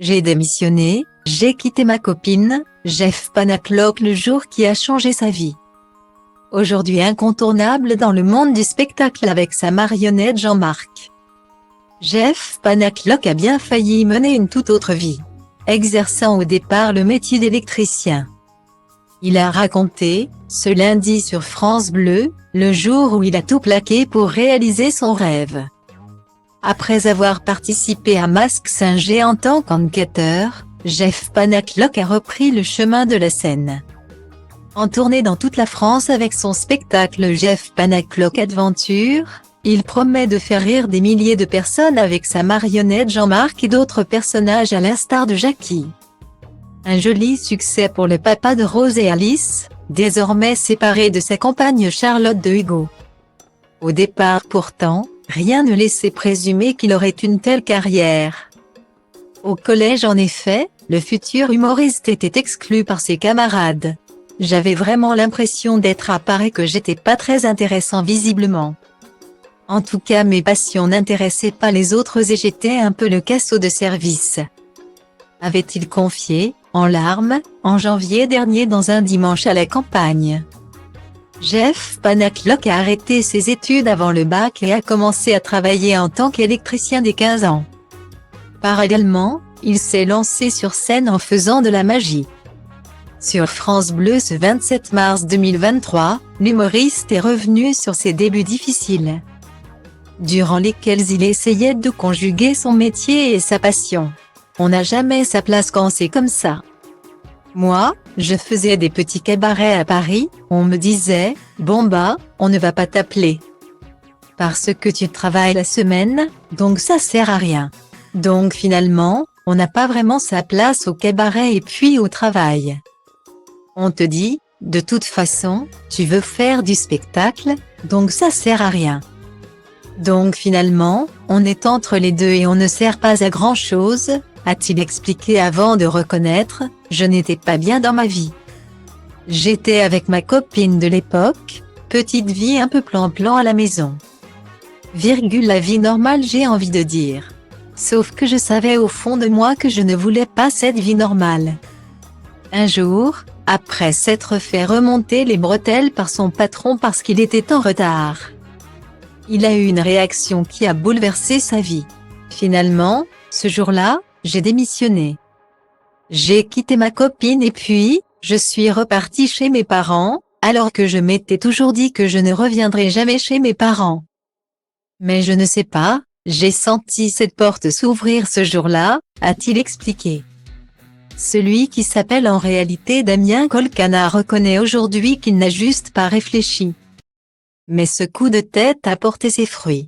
J'ai démissionné, j'ai quitté ma copine, Jeff Panaclock, le jour qui a changé sa vie. Aujourd'hui incontournable dans le monde du spectacle avec sa marionnette Jean-Marc. Jeff Panaclock a bien failli mener une toute autre vie, exerçant au départ le métier d'électricien. Il a raconté, ce lundi sur France Bleu, le jour où il a tout plaqué pour réaliser son rêve. Après avoir participé à Mask Singer en tant qu'enquêteur, Jeff Panaclock a repris le chemin de la scène. En tournée dans toute la France avec son spectacle Jeff Panaclock Adventure, il promet de faire rire des milliers de personnes avec sa marionnette Jean-Marc et d'autres personnages à l'instar de Jackie. Un joli succès pour le papa de Rose et Alice, désormais séparé de sa compagne Charlotte de Hugo. Au départ pourtant, rien ne laissait présumer qu'il aurait une telle carrière. Au collège en effet, le futur humoriste était exclu par ses camarades. J'avais vraiment l'impression d'être à part et que j'étais pas très intéressant visiblement. En tout cas mes passions n'intéressaient pas les autres et j'étais un peu le cassos de service. Avait-il confié, en larmes, en janvier dernier dans un dimanche à la campagne. Jeff Panaclock a arrêté ses études avant le bac et a commencé à travailler en tant qu'électricien dès 15 ans. Parallèlement, il s'est lancé sur scène en faisant de la magie. Sur France Bleu ce 27 mars 2023, l'humoriste est revenu sur ses débuts difficiles, durant lesquels il essayait de conjuguer son métier et sa passion. On n'a jamais sa place quand c'est comme ça. Moi, je faisais des petits cabarets à Paris, on me disait, bon bah, on ne va pas t'appeler. Parce que tu travailles la semaine, donc ça sert à rien. Donc finalement, on n'a pas vraiment sa place au cabaret et puis au travail. On te dit, de toute façon, tu veux faire du spectacle, donc ça sert à rien. Donc finalement, on est entre les deux et on ne sert pas à grand chose, a-t-il expliqué avant de reconnaître, je n'étais pas bien dans ma vie. J'étais avec ma copine de l'époque, petite vie un peu plan-plan à la maison. La vie normale j'ai envie de dire. Sauf que je savais au fond de moi que je ne voulais pas cette vie normale. Un jour, après s'être fait remonter les bretelles par son patron parce qu'il était en retard, il a eu une réaction qui a bouleversé sa vie. Finalement, ce jour-là, j'ai démissionné. J'ai quitté ma copine et puis, je suis reparti chez mes parents, alors que je m'étais toujours dit que je ne reviendrais jamais chez mes parents. Mais je ne sais pas, j'ai senti cette porte s'ouvrir ce jour-là, a-t-il expliqué. Celui qui s'appelle en réalité Damien Colcana reconnaît aujourd'hui qu'il n'a juste pas réfléchi. Mais ce coup de tête a porté ses fruits.